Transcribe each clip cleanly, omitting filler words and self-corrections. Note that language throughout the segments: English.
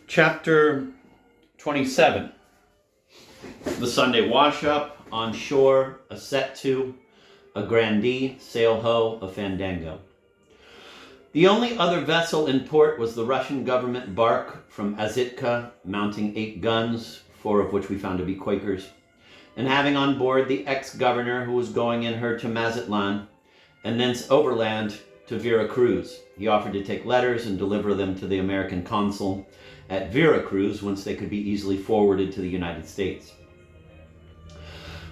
Chapter 27. The Sunday wash-up, on shore, a set-to, a grandee, sail-ho, a fandango. The only other vessel in port was the Russian government bark from Azitka, mounting 8 guns, 4 of which we found to be Quakers, and having on board the ex-governor who was going in her to Mazatlan, and thence overland to Vera Cruz. He offered to take letters and deliver them to the American consul at Vera Cruz, whence they could be easily forwarded to the United States.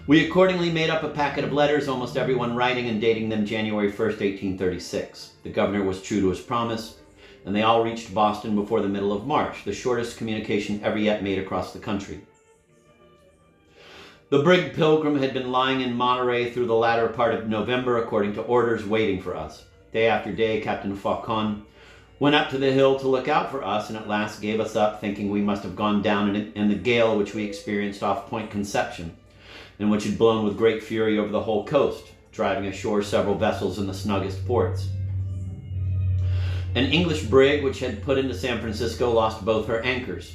We accordingly made up a packet of letters, almost everyone writing and dating them January 1st, 1836. The governor was true to his promise, and they all reached Boston before the middle of March, the shortest communication ever yet made across the country. The brig Pilgrim had been lying in Monterey through the latter part of November, according to orders, waiting for us. Day after day, Captain Faucon went up to the hill to look out for us, and at last gave us up, thinking we must have gone down in the gale which we experienced off Point Conception, and which had blown with great fury over the whole coast, driving ashore several vessels in the snuggest ports. An English brig which had put into San Francisco lost both her anchors.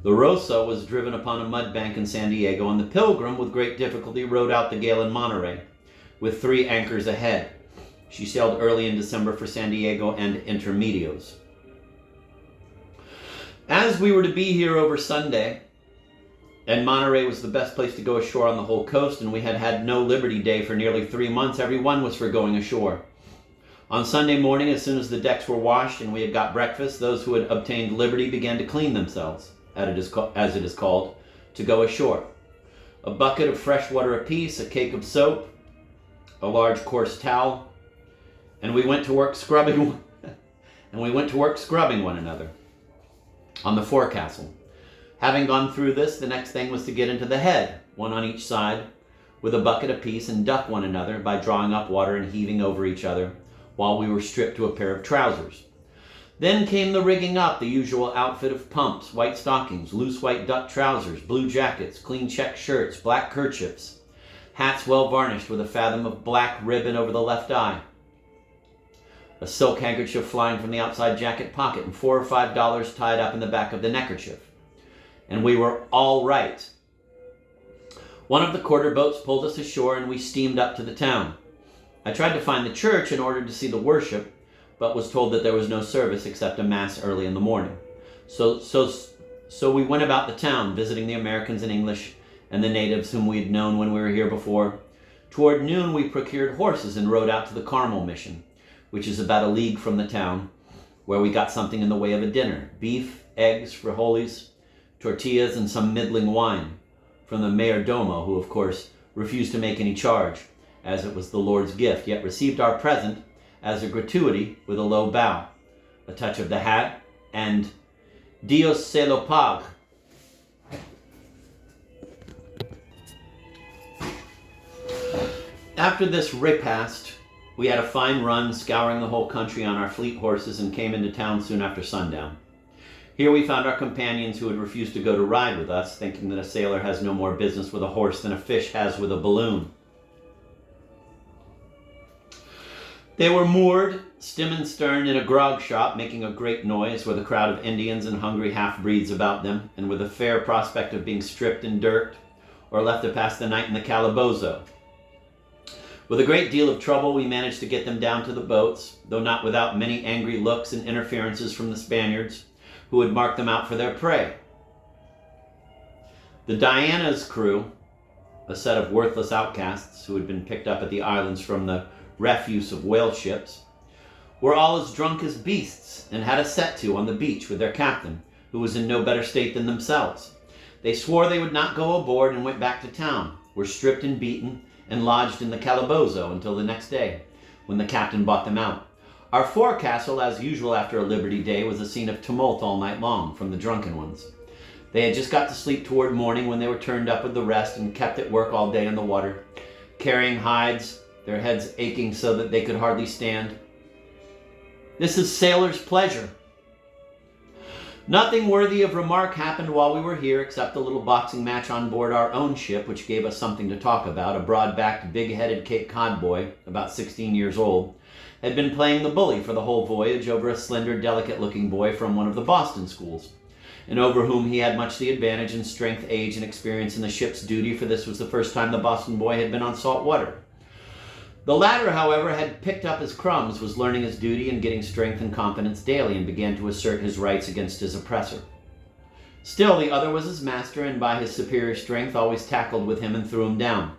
The Rosa was driven upon a mud bank in San Diego, and the Pilgrim with great difficulty rode out the gale in Monterey, with 3 anchors ahead. She sailed early in December for San Diego and Intermedios. As we were to be here over Sunday, and Monterey was the best place to go ashore on the whole coast, and we had had no Liberty Day for nearly 3 months, every one was for going ashore. On Sunday morning, as soon as the decks were washed and we had got breakfast, those who had obtained liberty began to clean themselves, as it is called, to go ashore. A bucket of fresh water apiece, a cake of soap, a large coarse towel, and we went to work scrubbing one another on the forecastle. Having gone through this, the next thing was to get into the head, one on each side, with a bucket apiece, and duck one another by drawing up water and heaving over each other, while we were stripped to a pair of trousers. Then came the rigging up, the usual outfit of pumps, white stockings, loose white duck trousers, blue jackets, clean check shirts, black kerchiefs, hats well varnished with a fathom of black ribbon over the left eye, a silk handkerchief flying from the outside jacket pocket, and $4 or $5 tied up in the back of the neckerchief. And we were all right. One of the quarter boats pulled us ashore, and we steamed up to the town. I tried to find the church in order to see the worship, but was told that there was no service except a mass early in the morning. So we went about the town, visiting the Americans and English and the natives whom we had known when we were here before. Toward noon, we procured horses and rode out to the Carmel Mission, which is about a league from the town, where we got something in the way of a dinner: beef, eggs, frijoles, tortillas, and some middling wine from the mayordomo, who of course refused to make any charge, as it was the Lord's gift, yet received our present as a gratuity with a low bow, a touch of the hat, and Dios se lo pague. After this repast, we had a fine run, scouring the whole country on our fleet horses, and came into town soon after sundown. Here we found our companions who had refused to go to ride with us, thinking that a sailor has no more business with a horse than a fish has with a balloon. They were moored, stem and stern, in a grog shop, making a great noise, with a crowd of Indians and hungry half-breeds about them, and with a fair prospect of being stripped and dirked, or left to pass the night in the calabozo. With a great deal of trouble, we managed to get them down to the boats, though not without many angry looks and interferences from the Spaniards, who had marked them out for their prey. The Diana's crew, a set of worthless outcasts who had been picked up at the islands from the refuse of whale ships, were all as drunk as beasts, and had a set-to on the beach with their captain, who was in no better state than themselves. They swore they would not go aboard, and went back to town, were stripped and beaten, and lodged in the calabozo until the next day, when the captain bought them out. Our forecastle, as usual after a Liberty Day, was a scene of tumult all night long from the drunken ones. They had just got to sleep toward morning, when they were turned up with the rest and kept at work all day in the water, carrying hides, their heads aching so that they could hardly stand. This is sailor's pleasure. Nothing worthy of remark happened while we were here, except a little boxing match on board our own ship, which gave us something to talk about. A broad-backed, big-headed Cape Cod boy, about 16 years old, had been playing the bully for the whole voyage over a slender, delicate-looking boy from one of the Boston schools. and over whom he had much the advantage in strength, age, and experience in the ship's duty, for this was the first time the Boston boy had been on salt water. The latter, however, had picked up his crumbs, was learning his duty and getting strength and confidence daily, and began to assert his rights against his oppressor. Still, the other was his master, and by his superior strength always tackled with him and threw him down.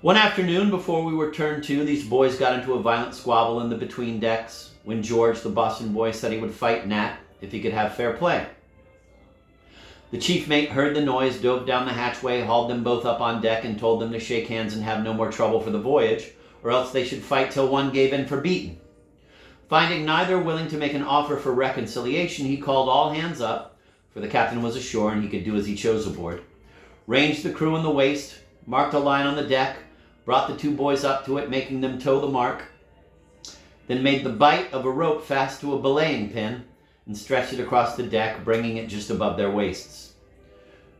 One afternoon, before we were turned to, these boys got into a violent squabble in the between decks, when George, the Boston boy, said he would fight Nat if he could have fair play. The chief mate heard the noise, dove down the hatchway, hauled them both up on deck, and told them to shake hands and have no more trouble for the voyage, or else they should fight till one gave in for beaten. Finding neither willing to make an offer for reconciliation, he called all hands up, for the captain was ashore and he could do as he chose aboard, ranged the crew in the waist, marked a line on the deck, brought the two boys up to it, making them toe the mark, then made the bight of a rope fast to a belaying pin, and stretched it across the deck, bringing it just above their waists.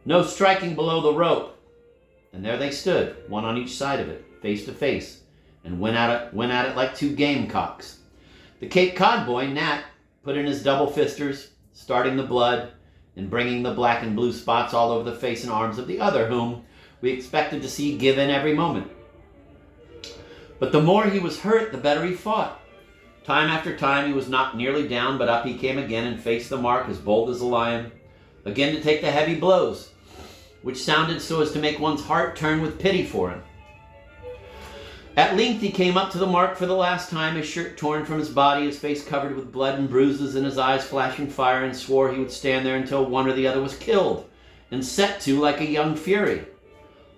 No striking below the rope, and there they stood, one on each side of it, face to face, and went at it like two gamecocks. The Cape Cod boy, Nat, put in his double fisters, starting the blood, and bringing the black and blue spots all over the face and arms of the other, whom we expected to see give in every moment. But the more he was hurt, the better he fought. Time after time he was knocked nearly down, but up he came again and faced the mark as bold as a lion, again to take the heavy blows, which sounded so as to make one's heart turn with pity for him. At length he came up to the mark for the last time, his shirt torn from his body, his face covered with blood and bruises, and his eyes flashing fire, and swore he would stand there until one or the other was killed, and set to like a young fury.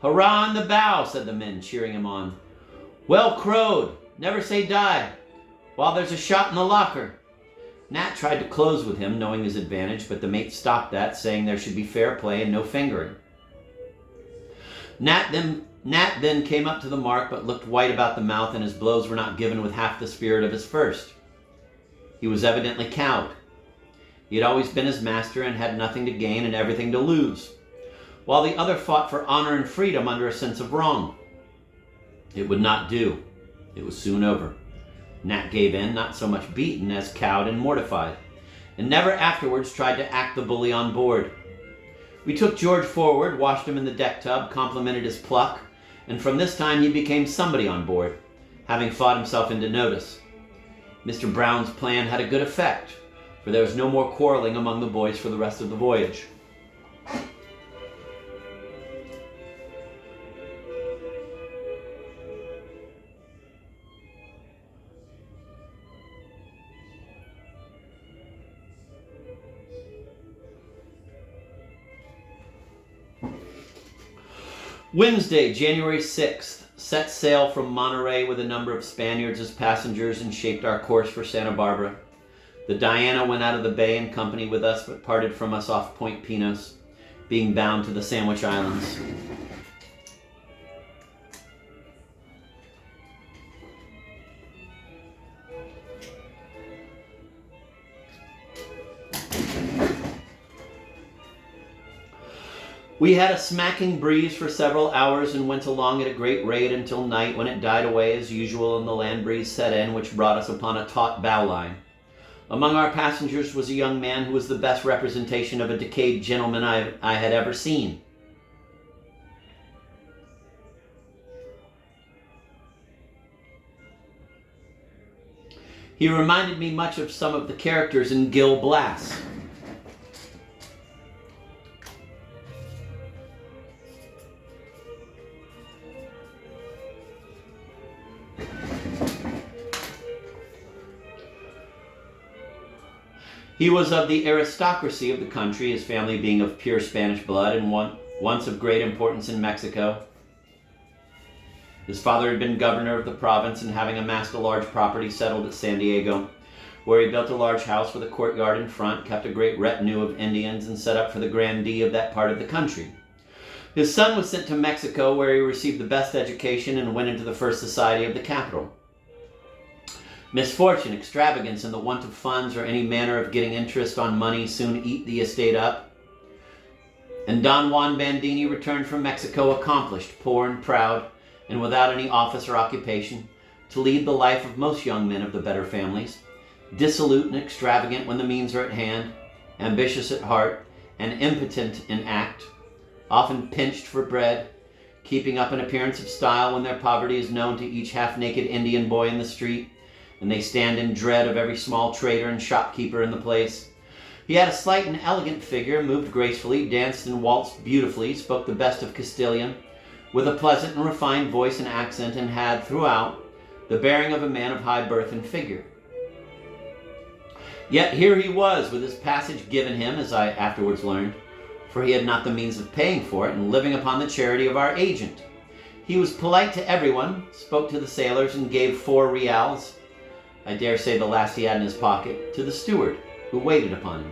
"Hurrah on the bow," said the men, cheering him on. "Well crowed, never say die, while there's a shot in the locker." Nat tried to close with him, knowing his advantage, but the mate stopped that, saying there should be fair play and no fingering. Nat then came up to the mark, but looked white about the mouth, and his blows were not given with half the spirit of his first. He was evidently cowed. He had always been his master and had nothing to gain and everything to lose, while the other fought for honor and freedom under a sense of wrong. It would not do. It was soon over. Nat gave in, not so much beaten as cowed and mortified, and never afterwards tried to act the bully on board. We took George forward, washed him in the deck tub, complimented his pluck, and from this time he became somebody on board, having fought himself into notice. Mr. Brown's plan had a good effect, for there was no more quarreling among the boys for the rest of the voyage. Wednesday, January 6th, set sail from Monterey with a number of Spaniards as passengers and shaped our course for Santa Barbara. The Diana went out of the bay in company with us, but parted from us off Point Pinos, being bound to the Sandwich Islands. We had a smacking breeze for several hours and went along at a great rate until night, when it died away as usual and the land breeze set in, which brought us upon a taut bow line. Among our passengers was a young man who was the best representation of a decayed gentleman I had ever seen. He reminded me much of some of the characters in Gil Blas. He was of the aristocracy of the country, his family being of pure Spanish blood and once of great importance in Mexico. His father had been governor of the province, and having amassed a large property, settled at San Diego, where he built a large house with a courtyard in front, kept a great retinue of Indians, and set up for the grandee of that part of the country. His son was sent to Mexico, where he received the best education and went into the first society of the capital. Misfortune, extravagance, and the want of funds or any manner of getting interest on money soon eat the estate up, and Don Juan Bandini returned from Mexico accomplished, poor and proud, and without any office or occupation, to lead the life of most young men of the better families, dissolute and extravagant when the means are at hand, ambitious at heart and impotent in act, often pinched for bread, keeping up an appearance of style when their poverty is known to each half-naked Indian boy in the street, and they stand in dread of every small trader and shopkeeper in the place. He had a slight and elegant figure, moved gracefully, danced and waltzed beautifully, spoke the best of Castilian, with a pleasant and refined voice and accent, and had, throughout, the bearing of a man of high birth and figure. Yet here he was, with his passage given him, as I afterwards learned, for he had not the means of paying for it, and living upon the charity of our agent. He was polite to everyone, spoke to the sailors, and gave 4 reals, I dare say the last he had in his pocket, to the steward, who waited upon him.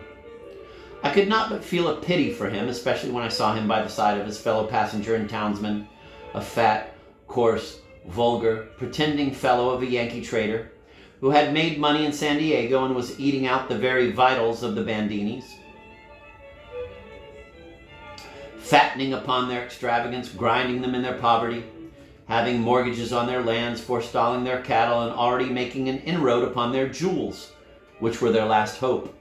I could not but feel a pity for him, especially when I saw him by the side of his fellow passenger and townsman, a fat, coarse, vulgar, pretending fellow of a Yankee trader, who had made money in San Diego and was eating out the very vitals of the Bandinis, fattening upon their extravagance, grinding them in their poverty, having mortgages on their lands, forestalling their cattle, and already making an inroad upon their jewels, which were their last hope.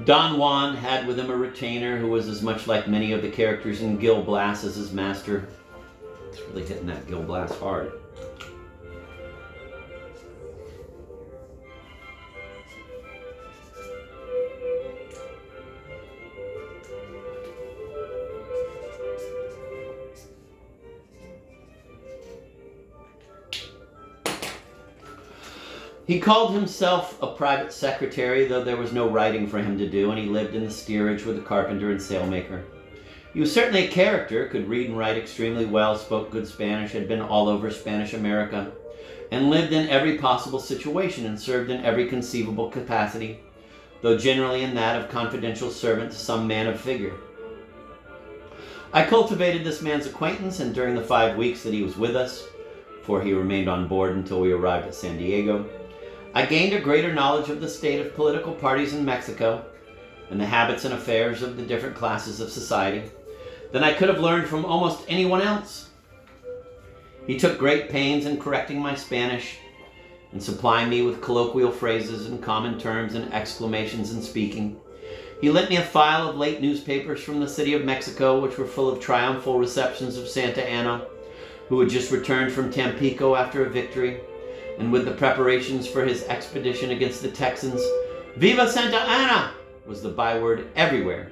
Don Juan had with him a retainer who was as much like many of the characters in Gil Blas as his master. It's really hitting that Gil Blas hard. He called himself a private secretary, though there was no writing for him to do, and he lived in the steerage with a carpenter and sailmaker. He was certainly a character, could read and write extremely well, spoke good Spanish, had been all over Spanish America, and lived in every possible situation and served in every conceivable capacity, though generally in that of confidential servant to some man of figure. I cultivated this man's acquaintance, and during the 5 weeks that he was with us, for he remained on board until we arrived at San Diego, I gained a greater knowledge of the state of political parties in Mexico and the habits and affairs of the different classes of society than I could have learned from almost anyone else. He took great pains in correcting my Spanish and supplying me with colloquial phrases and common terms and exclamations in speaking. He lent me a file of late newspapers from the city of Mexico, which were full of triumphal receptions of Santa Anna, who had just returned from Tampico after a victory, and with the preparations for his expedition against the Texans. "Viva Santa Anna!" was the byword everywhere,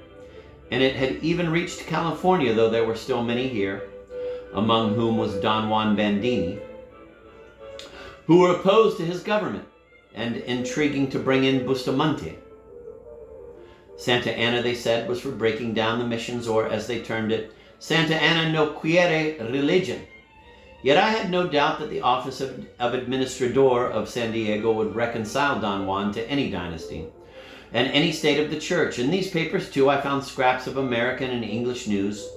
and it had even reached California, though there were still many here, among whom was Don Juan Bandini, who were opposed to his government and intriguing to bring in Bustamante. Santa Anna, they said, was for breaking down the missions, or as they termed it, Santa Anna no quiere religion. Yet I had no doubt that the office of Administrador of San Diego would reconcile Don Juan to any dynasty and any state of the church. In these papers, too, I found scraps of American and English news,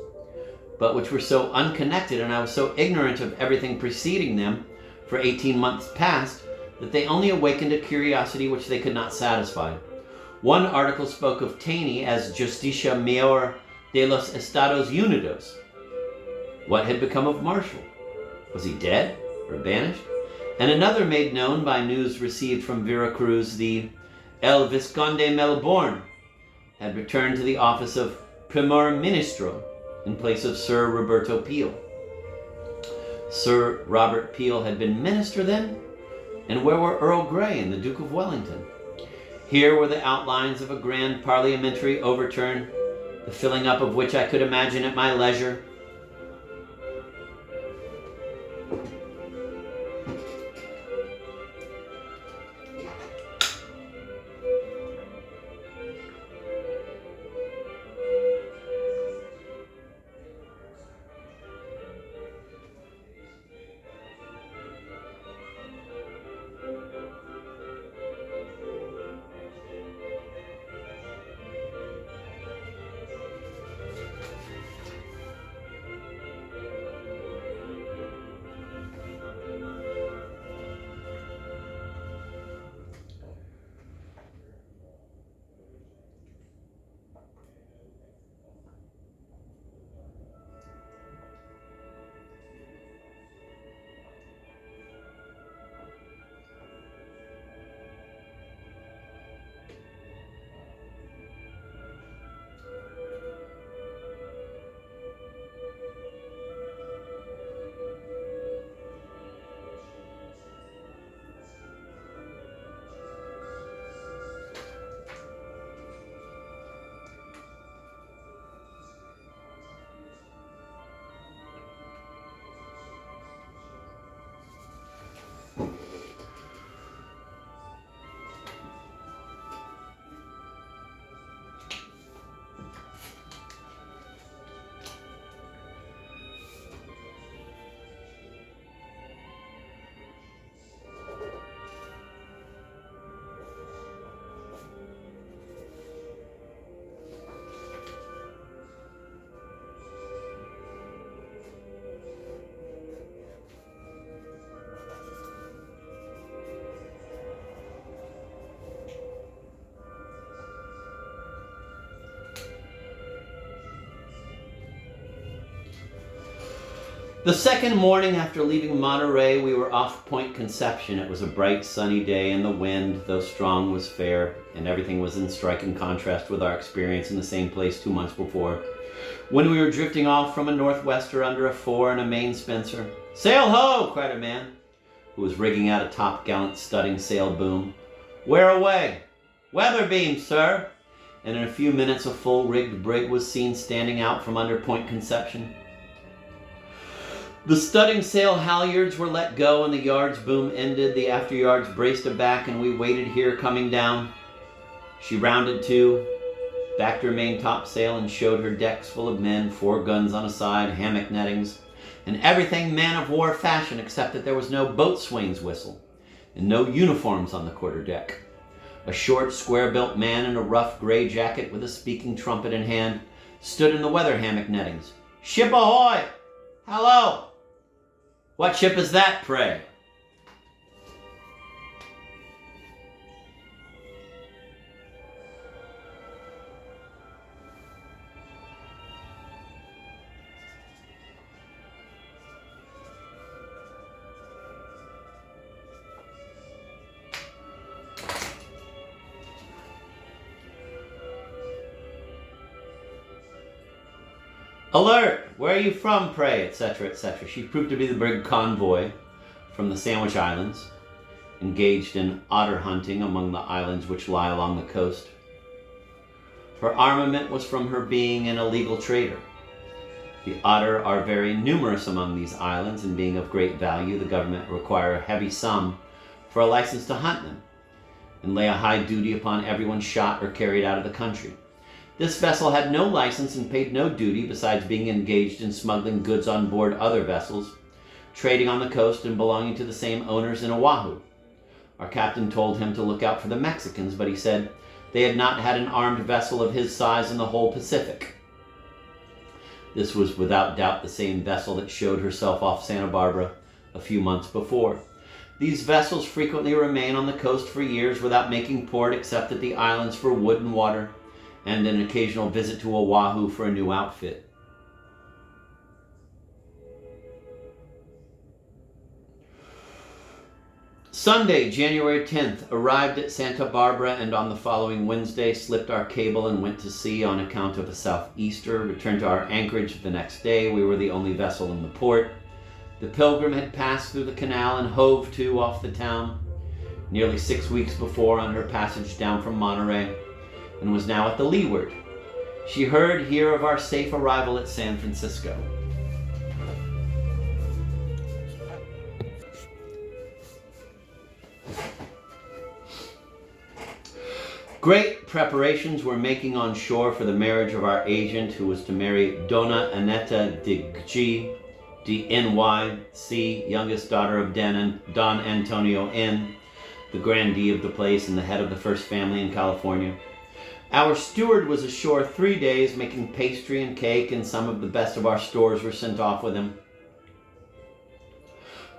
but which were so unconnected, and I was so ignorant of everything preceding them for 18 months past, that they only awakened a curiosity which they could not satisfy. One article spoke of Taney as Justicia Mayor de los Estados Unidos. What had become of Marshall? Was he dead or banished? And another made known by news received from Veracruz, the El Visconde Melbourne had returned to the office of Primer Ministro in place of Sir Roberto Peel. Sir Robert Peel had been minister then? And where were Earl Grey and the Duke of Wellington? Here were the outlines of a grand parliamentary overturn, the filling up of which I could imagine at my leisure. The second morning after leaving Monterey, we were off Point Conception. It was a bright, sunny day, and the wind, though strong, was fair, and everything was in striking contrast with our experience in the same place 2 months before, when we were drifting off from a northwester under a fore and a main spencer. "Sail ho!" cried a man who was rigging out a top-gallant studding sail boom. "Where away?" "Weather beam, sir." And in a few minutes a full-rigged brig was seen standing out from under Point Conception. The studding sail halyards were let go and the yards boom ended. The after yards braced aback and we waited here coming down. She rounded to, backed her main topsail and showed her decks full of men, 4 guns on a side, hammock nettings, and everything man-of-war fashion except that there was no boatswain's whistle and no uniforms on the quarterdeck. A short, square-built man in a rough gray jacket with a speaking trumpet in hand stood in the weather hammock nettings. "Ship ahoy!" "Hello!" "What ship is that, pray?" "Alert! Where are you from, pray?" etc., etc. She proved to be the brig Convoy from the Sandwich Islands, engaged in otter hunting among the islands which lie along the coast. Her armament was from her being an illegal trader. The otter are very numerous among these islands, and being of great value, the government require a heavy sum for a license to hunt them, and lay a high duty upon everyone shot or carried out of the country. This vessel had no license and paid no duty besides being engaged in smuggling goods on board other vessels, trading on the coast and belonging to the same owners in Oahu. Our captain told him to look out for the Mexicans, but he said they had not had an armed vessel of his size in the whole Pacific. This was without doubt the same vessel that showed herself off Santa Barbara a few months before. These vessels frequently remain on the coast for years without making port except at the islands for wood and water, and an occasional visit to Oahu for a new outfit. Sunday, January 10th, arrived at Santa Barbara, and on the following Wednesday slipped our cable and went to sea on account of a southeaster. Returned to our anchorage the next day. We were the only vessel in the port. The Pilgrim had passed through the canal and hove to off the town nearly 6 weeks before on her passage down from Monterey, and was now at the leeward. She heard here of our safe arrival at San Francisco. Great preparations were making on shore for the marriage of our agent, who was to marry Dona Aneta de G, D-N-Y-C, youngest daughter of Don Antonio N, the grandee of the place and the head of the first family in California. Our steward was ashore 3 days making pastry and cake, and some of the best of our stores were sent off with him.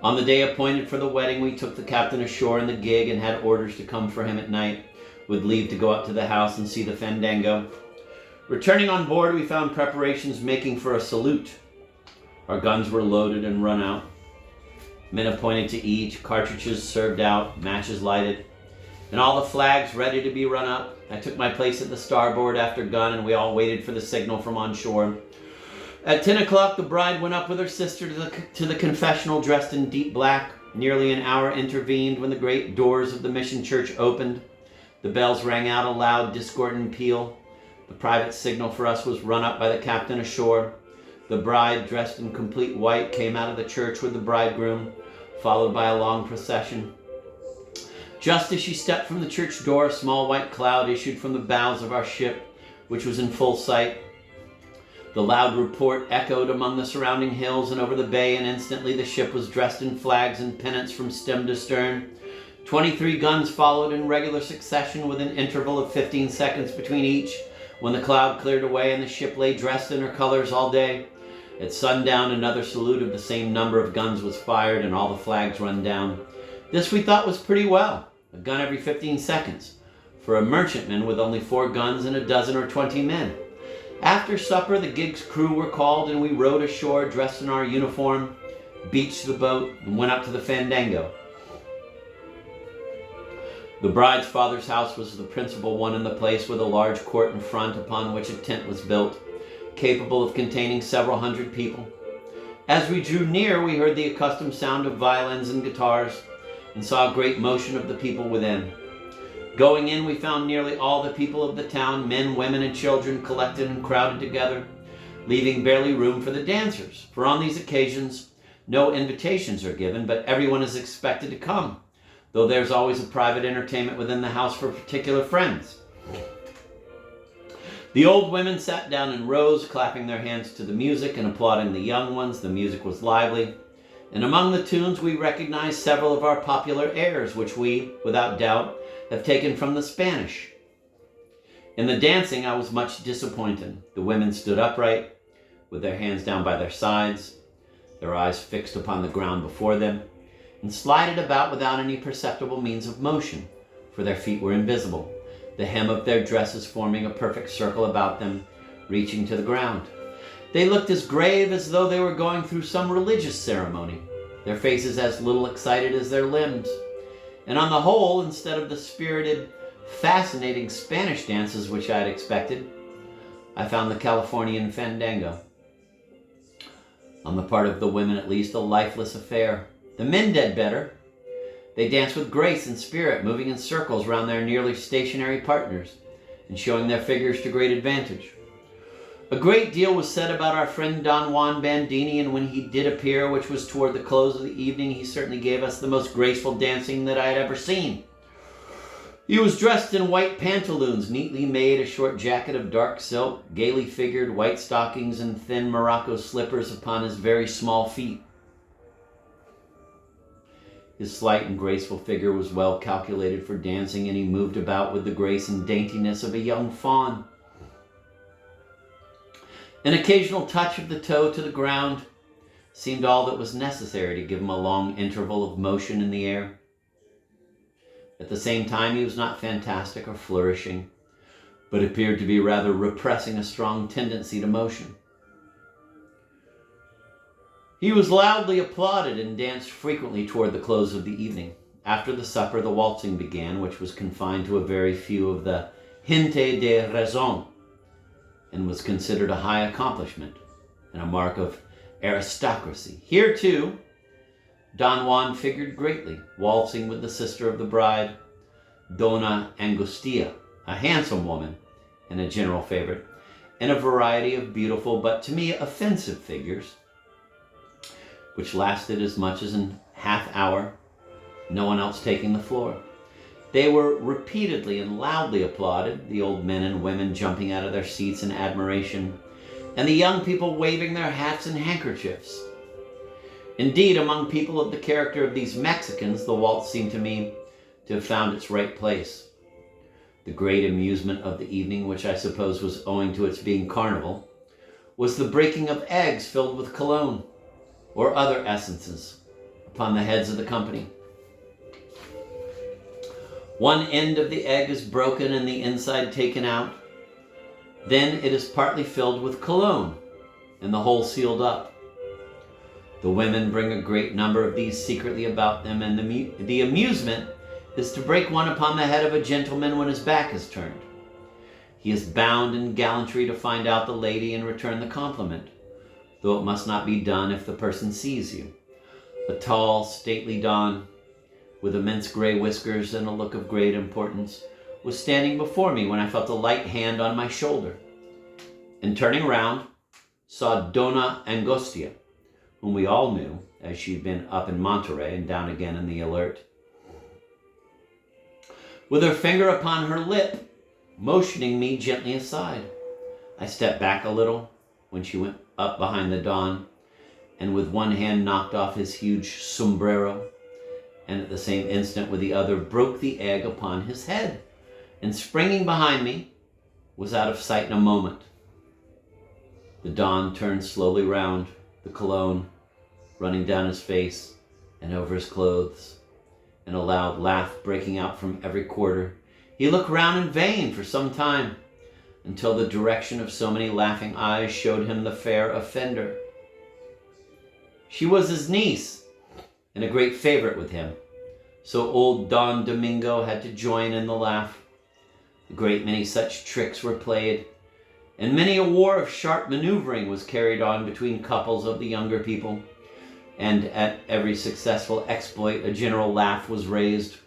On the day appointed for the wedding, we took the captain ashore in the gig and had orders to come for him at night, with leave to go up to the house and see the fandango. Returning on board, we found preparations making for a salute. Our guns were loaded and run out, men appointed to each, cartridges served out, matches lighted, and all the flags ready to be run up. I took my place at the starboard after gun, and we all waited for the signal from on shore. At 10 o'clock, the bride went up with her sister to the confessional dressed in deep black. Nearly an hour intervened when the great doors of the mission church opened. The bells rang out a loud, discordant peal. The private signal for us was run up by the captain ashore. The bride, dressed in complete white, came out of the church with the bridegroom, followed by a long procession. Just as she stepped from the church door, a small white cloud issued from the bows of our ship, which was in full sight. The loud report echoed among the surrounding hills and over the bay, and instantly the ship was dressed in flags and pennants from stem to stern. 23 guns followed in regular succession with an interval of 15 seconds between each, when the cloud cleared away and the ship lay dressed in her colors all day. At sundown, another salute of the same number of guns was fired and all the flags run down. This we thought was pretty well, a gun every 15 seconds, for a merchantman with only 4 guns and a dozen or 20 men. After supper, the gig's crew were called and we rowed ashore dressed in our uniform, beached the boat, and went up to the fandango. The bride's father's house was the principal one in the place, with a large court in front upon which a tent was built, capable of containing several hundred people. As we drew near, we heard the accustomed sound of violins and guitars and saw a great motion of the people within. Going in, we found nearly all the people of the town, men, women, and children, collected and crowded together, leaving barely room for the dancers. For on these occasions, no invitations are given, but everyone is expected to come, though there's always a private entertainment within the house for particular friends. The old women sat down in rows, clapping their hands to the music and applauding the young ones. The music was lively, and among the tunes we recognized several of our popular airs, which we, without doubt, have taken from the Spanish. In the dancing, I was much disappointed. The women stood upright, with their hands down by their sides, their eyes fixed upon the ground before them, and slided about without any perceptible means of motion, for their feet were invisible, the hem of their dresses forming a perfect circle about them, reaching to the ground. They looked as grave as though they were going through some religious ceremony, their faces as little excited as their limbs. And on the whole, instead of the spirited, fascinating Spanish dances which I had expected, I found the Californian fandango, on the part of the women at least, a lifeless affair. The men did better. They danced with grace and spirit, moving in circles round their nearly stationary partners, and showing their figures to great advantage. A great deal was said about our friend Don Juan Bandini, and when he did appear, which was toward the close of the evening, he certainly gave us the most graceful dancing that I had ever seen. He was dressed in white pantaloons, neatly made, a short jacket of dark silk, gaily figured white stockings, and thin Morocco slippers upon his very small feet. His slight and graceful figure was well calculated for dancing, and he moved about with the grace and daintiness of a young fawn. An occasional touch of the toe to the ground seemed all that was necessary to give him a long interval of motion in the air. At the same time, he was not fantastic or flourishing, but appeared to be rather repressing a strong tendency to motion. He was loudly applauded and danced frequently toward the close of the evening. After the supper, the waltzing began, which was confined to a very few of the gente de raison, and was considered a high accomplishment and a mark of aristocracy. Here, too, Don Juan figured greatly, waltzing with the sister of the bride, Dona Angustia, a handsome woman and a general favorite, and a variety of beautiful but to me offensive figures, which lasted as much as a half hour, no one else taking the floor. They were repeatedly and loudly applauded, the old men and women jumping out of their seats in admiration, and the young people waving their hats and handkerchiefs. Indeed, among people of the character of these Mexicans, the waltz seemed to me to have found its right place. The great amusement of the evening, which I suppose was owing to its being carnival, was the breaking of eggs filled with cologne or other essences upon the heads of the company. One end of the egg is broken and the inside taken out. Then it is partly filled with cologne and the whole sealed up. The women bring a great number of these secretly about them, and the amusement is to break one upon the head of a gentleman when his back is turned. He is bound in gallantry to find out the lady and return the compliment, though it must not be done if the person sees you. A tall, stately Don, with immense gray whiskers and a look of great importance, was standing before me when I felt a light hand on my shoulder, and turning round, saw Dona Angustia, whom we all knew, as she'd been up in Monterey and down again in the Alert. With her finger upon her lip, motioning me gently aside. I stepped back a little when she went up behind the Don, and with one hand knocked off his huge sombrero, and at the same instant with the other broke the egg upon his head, and springing behind me, was out of sight in a moment. The Don turned slowly round, the cologne running down his face and over his clothes, and a loud laugh breaking out from every quarter. He looked round in vain for some time, until the direction of so many laughing eyes showed him the fair offender. She was his niece, and a great favorite with him, so old Don Domingo had to join in the laugh. A great many such tricks were played, and many a war of sharp maneuvering was carried on between couples of the younger people, and at every successful exploit a general laugh was raised.